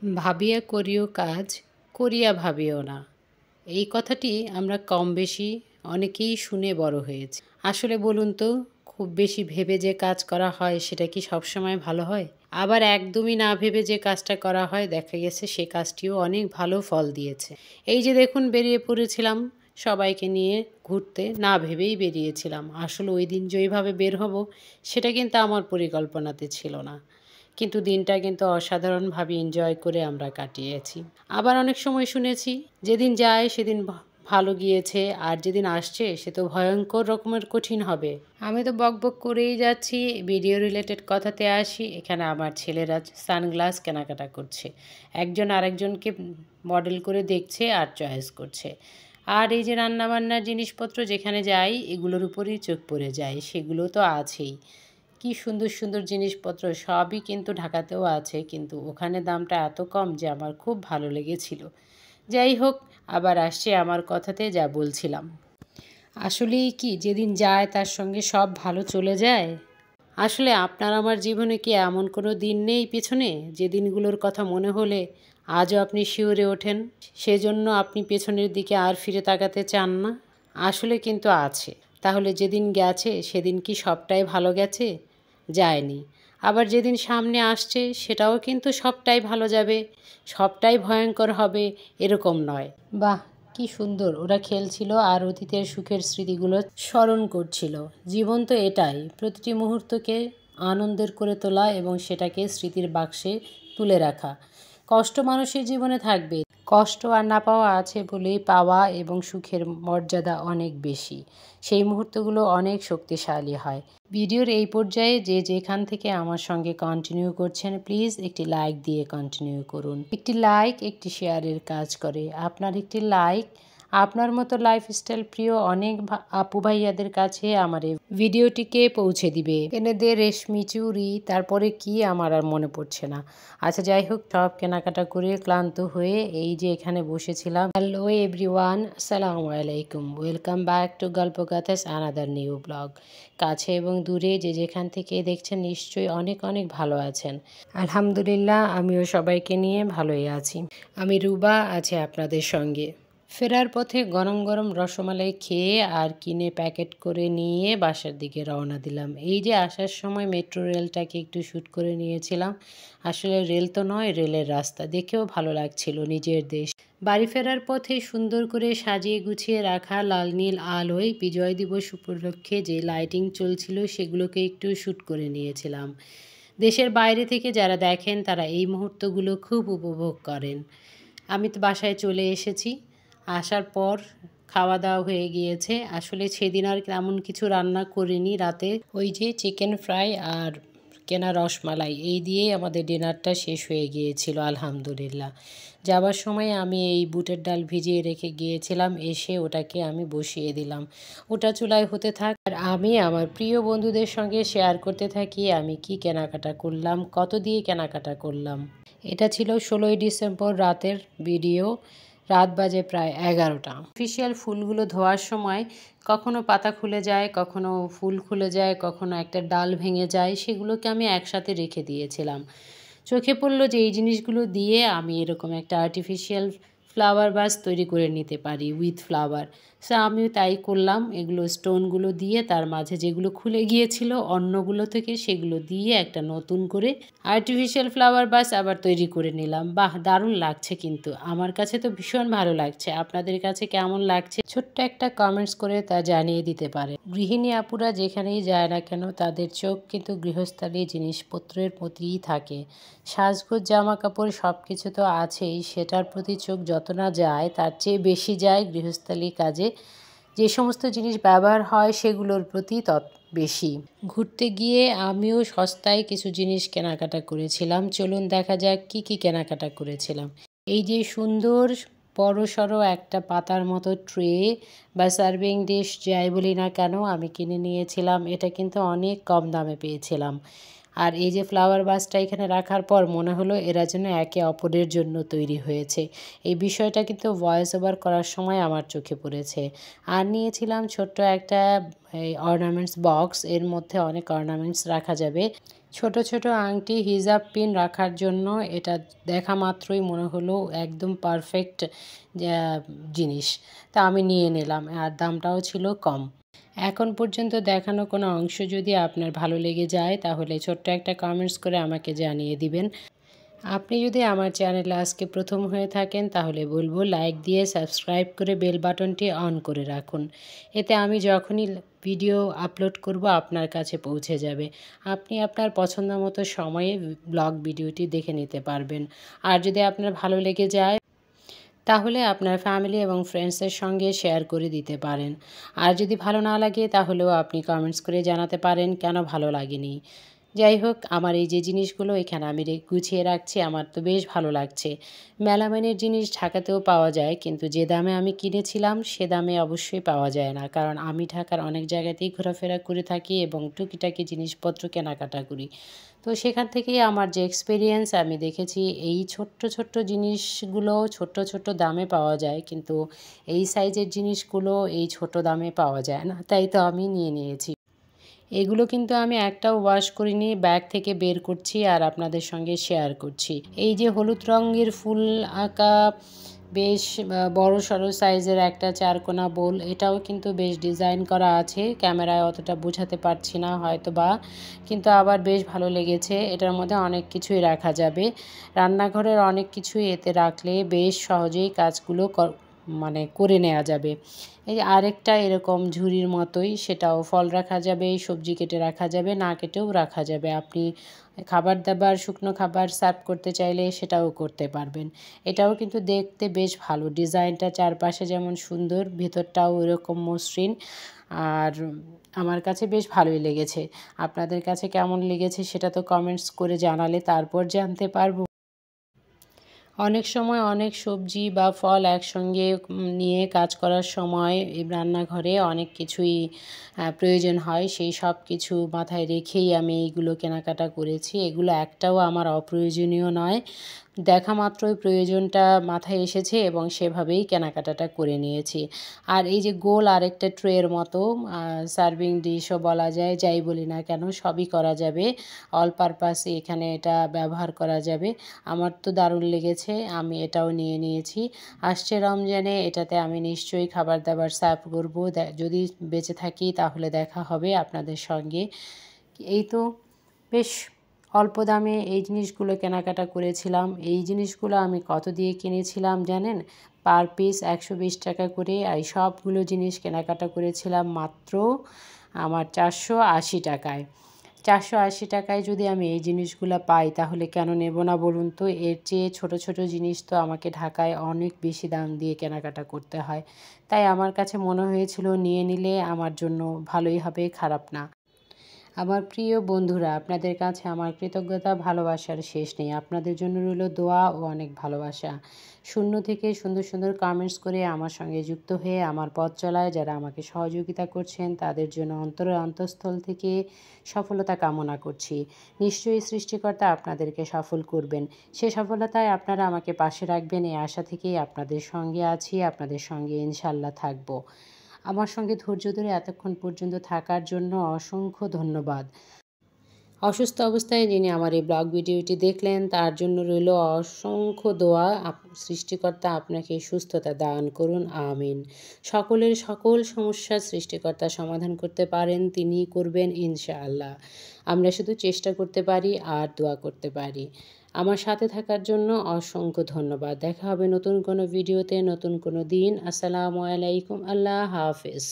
ভাবিয়া করিও কাজ, করিয়া ভাবিও না। এই কথাটি আমরা কম বেশি অনেকেই শুনে বড় হয়েছি। আসলে বলুন তো, খুব বেশি ভেবে যে কাজ করা হয় সেটা কি সবসময় ভালো হয়? আবার একদমই না ভেবে যে কাজটা করা হয় দেখা গেছে সে কাজটিও অনেক ভালো ফল দিয়েছে। এই যে দেখুন বেরিয়ে পড়েছিলাম সবাইকে নিয়ে ঘুরতে, না ভেবেই বেরিয়েছিলাম। আসলে ওই দিন যেইভাবে বের হব সেটা কিন্তু আমার পরিকল্পনাতে ছিল না। কিন্তু দিনটা কিন্তু অসাধারণভাবে এনজয় করে আমরা কাটিয়েছি। আবার অনেক সময় শুনেছি যেদিন যায় সেদিন ভালো গিয়েছে, আর যেদিন আসছে সে তো ভয়ঙ্কর রকমের কঠিন হবে। আমি তো বকবক করেই যাচ্ছি, ভিডিও রিলেটেড কথাতে আসি। এখানে আমার ছেলেরা সানগ্লাস কেনাকাটা করছে, একজন আরেকজনকে মডেল করে দেখছে আর চয়েস করছে। আর এই যে রান্নাবান্নার জিনিসপত্র যেখানে যাই এগুলোর উপরেই চোখ পড়ে যায়, সেগুলো তো আছেই। কি সুন্দর সুন্দর জিনিসপত্র, সবই কিন্তু ঢাকাতেও আছে, কিন্তু ওখানে দামটা এত কম যে আমার খুব ভালো লেগেছিল। যাই হোক, আবার আসছে আমার কথাতে যা বলছিলাম। আসলেই কি যেদিন যায় তার সঙ্গে সব ভালো চলে যায়? আসলে আপনার আমার জীবনে কি এমন কোনো দিন নেই পেছনে যে দিনগুলোর কথা মনে হলে আজও আপনি শিউরে ওঠেন, সেজন্য আপনি পেছনের দিকে আর ফিরে তাকাতে চান না? আসলে কিন্তু আছে। তাহলে যেদিন গেছে সেদিন কি সবটাই ভালো গেছে? যায়নি। আবার যেদিন সামনে আসছে সেটাও কিন্তু সবটাই ভালো যাবে, সবটাই ভয়ঙ্কর হবে এরকম নয়। বাহ, কি সুন্দর ওরা খেলছিল আর অতীতের সুখের স্মৃতিগুলো স্মরণ করছিল। জীবন তো এটাই, প্রতিটি মুহূর্তকে আনন্দের করে তোলা এবং সেটাকে স্মৃতির বাক্সে তুলে রাখা। কষ্ট মানুষের জীবনে থাকবে, কষ্ট আর না পাওয়া আছে বলেই পাওয়া এবং সুখের মর্যাদা অনেক বেশি। সেই মুহূর্তগুলো অনেক শক্তিশালী হয়। ভিডিওর এই পর্যায়ে যে যেখান থেকে আমার সঙ্গে কন্টিনিউ করছেন প্লিজ একটি লাইক দিয়ে কন্টিনিউ করুন। একটি লাইক একটি শেয়ারের কাজ করে। আপনার একটি লাইক আপনার মতো লাইফস্টাইল প্রিয় অনেক আপু ভাইয়াদের কাছে আমার এই ভিডিওটিকে পৌঁছে দিবে। এনে দে রেশমি চুড়ি, তারপরে কি আমার আর মনে পড়ছে না। আচ্ছা যাই হোক, সব কেনাকাটা করে ক্লান্ত হয়ে এই যে এখানে বসেছিলাম। হ্যালো এভরিওয়ান, আসসালামু আলাইকুম, ওয়েলকাম ব্যাক টু গল্পগাথাস আনাদার নিউ ব্লগ। কাছে এবং দূরে যে যেখান থেকে দেখছেন নিশ্চয়ই অনেক অনেক ভালো আছেন। আলহামদুলিল্লাহ, আমিও সবাইকে নিয়ে ভালোই আছি। আমি রুবা আছি আপনাদের সঙ্গে। ফেরার পথে গরম গরম রসমালাই খেয়ে আর কিনে প্যাকেট করে নিয়ে বাসার দিকে রওনা দিলাম। এই যে আসার সময় মেট্রো রেলটাকে একটু শ্যুট করে নিয়েছিলাম। আসলে রেল তো নয়, রেলের রাস্তা, দেখেও ভালো লাগছিল নিজের দেশ। বাড়ি ফেরার পথে সুন্দর করে সাজিয়ে গুছিয়ে রাখা লাল নীল আলোয় বিজয় দিবস উপলক্ষে যে লাইটিং চলছিল সেগুলোকে একটু শ্যুট করে নিয়েছিলাম। দেশের বাইরে থেকে যারা দেখেন তারা এই মুহূর্তগুলো খুব উপভোগ করেন। আমি তো বাসায় চলে এসেছি। আসার পর খাওয়া দাওয়া হয়ে গিয়েছে। আসলে সেদিন আর তেমন কিছু রান্না করিনি রাতে। ওই যে চিকেন ফ্রাই আর কেনা রসমালাই এই দিয়েই আমাদের ডিনারটা শেষ হয়ে গিয়েছিল আলহামদুলিল্লাহ। যাবার সময় আমি এই বুটের ডাল ভিজিয়ে রেখে গিয়েছিলাম, এসে ওটাকে আমি বসিয়ে দিলাম। ওটা চুলায় হতে থাক আর আমি আমার প্রিয় বন্ধুদের সঙ্গে শেয়ার করতে থাকি আমি কি কেনাকাটা করলাম, কত দিয়ে কেনাকাটা করলাম। এটা ছিল 16ই ডিসেম্বর রাতের ভিডিও। রাত বাজে প্রায় 11টা। অফিসিয়াল ফুলগুলো ধোয়ার সময় কখনো পাতা খুলে যায়, কখনো ফুল খুলে যায়, কখনো একটা ডাল ভেঙে যায়, সেগুলোকে আমি একসাথে রেখে দিয়েছিলাম। চোখে পড়লো যে এই জিনিসগুলো দিয়ে আমি এরকম একটা আর্টিফিশিয়াল ফ্লাওয়ার ভাস তৈরি করে নিতে পারি উইথ ফ্লাওয়ার। সো আমিও তাই করলাম। এগুলো স্টোনগুলো দিয়ে তার মাঝে যেগুলো খুলে গিয়েছিল অন্যগুলো থেকে সেগুলো দিয়ে একটা নতুন করে আর্টিফিশিয়াল ফ্লাওয়ার ভাস আবার তৈরি করে নিলাম। বাহ, দারুণ লাগছে, কিন্তু আমার কাছে তো ভীষণ ভালো লাগছে। আপনাদের কাছে কেমন লাগছে ছোট্ট একটা কমেন্টস করে তা জানিয়ে দিতে পারে। গৃহিণী আপুরা যেখানেই যায় না কেন তাদের চোখ কিন্তু গৃহস্থালী জিনিসপত্রের প্রতিই থাকে। সাজগোজ জামা কাপড় সব কিছু তো আছেই, সেটার প্রতি চোখ যত না যায় তার চেয়ে বেশি যায় গৃহস্থালী কাজে যে সমস্ত জিনিস ব্যবহার হয় সেগুলোর প্রতি বেশি। ঘুরতে গিয়ে আমিও সস্তায় কিছু জিনিস কেনাকাটা করেছিলাম। চলুন দেখা যাক কি কি কেনাকাটা করেছিলাম। এই যে সুন্দর বড়সড় একটা পাতার মতো ট্রে বা সার্ভিং ডিশ যাই বলি না কেন আমি কিনে নিয়েছিলাম। এটা কিন্তু অনেক কম দামে পেয়েছিলাম। আর এই যে ফ্লাওয়ার ভাসটা এখানে রাখার পর মনে হলো এরা যেন একে অপরের জন্য তৈরি হয়েছে। এই বিষয়টা কিন্তু ভয়েস ওভার করার সময় আমার চোখে পড়েছে। আর নিয়েছিলাম ছোট্ট একটা এই অর্নামেন্টস বক্স, এর মধ্যে অনেক অর্নামেন্টস রাখা যাবে। ছোট ছোট আংটি, হিজাব পিন রাখার জন্য এটা দেখা মাত্রই মনে হলো একদম পারফেক্ট জিনিস। তা আমি নিয়ে নিলাম, আর দামটাও ছিল কম। এখন পর্যন্ত দেখানো কোনো অংশ যদি আপনার ভালো লেগে যায় তাহলে ছোট্ট একটা কমেন্টস করে আমাকে জানিয়ে দিবেন। আপনি যদি আমার চ্যানেলে আজকে প্রথম হয়ে থাকেন তাহলে বলবো লাইক দিয়ে সাবস্ক্রাইব করে বেল বাটনটি অন করে রাখুন। এতে আমি যখনই ভিডিও আপলোড করব আপনার কাছে পৌঁছে যাবে। আপনি আপনার পছন্দ মতো সময়ে ব্লগ ভিডিওটি দেখে নিতে পারবেন। আর যদি আপনার ভালো লেগে যায় তাহলে আপনার ফ্যামিলি এবং ফ্রেন্ডসের সঙ্গে শেয়ার করে দিতে পারেন। আর যদি ভালো না লাগে তাহলেও আপনি কমেন্টস করে জানাতে পারেন কেন ভালো লাগেনি। যাই হোক, আমার এই যে জিনিসগুলো এখানে আমি গুছিয়ে রাখছি, আমার তো বেশ ভালো লাগছে। মেলামাইনের জিনিস ঢাকাতেও পাওয়া যায়, কিন্তু যে দামে আমি কিনেছিলাম সে দামে অবশ্যই পাওয়া যায় না, কারণ আমি ঢাকার অনেক জায়গাতেই ঘোরাফেরা করে থাকি এবং টুকিটাকি জিনিসপত্র কেনাকাটা করি। তো সেখান থেকেই আমার যে এক্সপিরিয়েন্স, আমি দেখেছি এই ছোট্ট ছোট্ট জিনিসগুলো ছোট্ট ছোট্ট দামে পাওয়া যায়, কিন্তু এই সাইজের জিনিসগুলো এই ছোট দামে পাওয়া যায় না, তাই তো আমি নিয়ে নিয়েছি। এগুলো কিন্তু আমি একটাও ওয়াশ করিনি, ব্যাগ থেকে বের করছি আর আপনাদের সঙ্গে শেয়ার করছি। এই যে হলুদ রঙের ফুল আঁকা বেশ বড় সড়ো সাইজের একটা চারকোনা বোল, এটাও কিন্তু বেশ ডিজাইন করা আছে। ক্যামেরায় অতটা বোঝাতে পারছি না হয়তো বা, কিন্তু আবার বেশ ভালো লেগেছে। এটার মধ্যে অনেক কিছুই রাখা যাবে, রান্নাঘরের অনেক কিছুই এতে রাখলে বেশ সহজেই কাজগুলো মানে করে নেওয়া যাবে। এই আরেকটা এরকম ঝুড়ির মতোই, সেটাও ফল রাখা যাবে, সবজি কেটে রাখা যাবে, না কেটেও রাখা যাবে। আপনি খাবার দাবার, শুকনো খাবার সার্ভ করতে চাইলে সেটাও করতে পারবেন। এটাও কিন্তু দেখতে বেশ ভালো, ডিজাইনটা চারপাশে যেমন সুন্দর, ভেতরটাও ওইরকম মসৃণ। আর আমার কাছে বেশ ভালোই লেগেছে। আপনাদের কাছে কেমন লেগেছে সেটা তো কমেন্টস করে জানালে তারপর জানতে পারবো। অনেক সময় অনেক সবজি বা ফল একসঙ্গে নিয়ে কাজ করার সময় এই রান্নাঘরে অনেক কিছুই প্রয়োজন হয়, সেই সব কিছু মাথায় রেখেই আমি এইগুলো কেনাকাটা করেছি। এগুলো একটাও আমার অপ্রয়োজনীয় নয়, দেখা মাত্রই প্রয়োজনটা মাথায় এসেছে এবং সেভাবেই কেনাকাটাটা করে নিয়েছি। আর এই যে গোল আরেকটা ট্রের মতো, সার্ভিং ডিশও বলা যায়, যাই বলি না কেন সবই করা যাবে, অল পারপাসে এখানে এটা ব্যবহার করা যাবে। আমার তো দারুণ লেগেছে, আমি এটাও নিয়ে নিয়েছি। আসছে রমজানে এটাতে আমি নিশ্চয়ই খাবার দাবার সার্ভ করবো, যদি বেঁচে থাকি তাহলে দেখা হবে আপনাদের সঙ্গে। এই তো বেশ অল্প দামে এই জিনিসগুলো কেনাকাটা করেছিলাম। এই জিনিসগুলো আমি কত দিয়ে কিনেছিলাম জানেন? পার পিস 120 টাকা করে। এই সবগুলো জিনিস কেনাকাটা করেছিলাম মাত্র আমার 480 টাকায়। 480 টাকায় যদি আমি এই জিনিসগুলো পাই তাহলে কেন নেব না বলুন তো? এর চেয়ে ছোট ছোট জিনিস তো আমাকে ঢাকায় অনেক বেশি দাম দিয়ে কেনাকাটা করতে হয়। তাই আমার কাছে মনে হয়েছিল নিয়ে নিলে আমার জন্য ভালোই হবে, খারাপ না। আমার প্রিয় বন্ধুরা, আপনাদের কাছে আমার কৃতজ্ঞতা ভালোবাসার শেষ নেই। আপনাদের জন্য রইল দোয়া ও অনেক ভালোবাসা। শূন্য থেকে সুন্দর সুন্দর কমেন্টস করে আমার সঙ্গে যুক্ত হয়ে আমার পথ চলায় যারা আমাকে সহযোগিতা করছেন তাদের জন্য অন্তরের অন্তঃস্থল থেকে সফলতা কামনা করছি। নিশ্চয়ই সৃষ্টিকর্তা আপনাদেরকে সফল করবেন। সে সফলতায় আপনারা আমাকে পাশে রাখবেন, এই আশা থেকেই আপনাদের সঙ্গে আছি, আপনাদের সঙ্গে ইনশাল্লাহ থাকবো। আমার সঙ্গে ধৈর্য ধরে এতক্ষণ পর্যন্ত থাকার জন্য অসংখ্য ধন্যবাদ। অসুস্থ অবস্থায় যিনি আমার এই ব্লগ ভিডিওটি দেখলেন তার জন্য রইল অসংখ্য দোয়া। সৃষ্টিকর্তা আপনাকে সুস্থতা দান করুন, আমিন। সকলের সকল সমস্যার সৃষ্টিকর্তা সমাধান করতে পারেন, তিনিই করবেন ইনশাআল্লাহ। আমরা শুধু চেষ্টা করতে পারি আর দোয়া করতে পারি। আমার সাথে থাকার জন্য অসংখ্য ধন্যবাদ। দেখা হবে নতুন কোনো ভিডিওতে, নতুন কোনো দিন। আসসালামু আলাইকুম, আল্লাহ হাফেজ।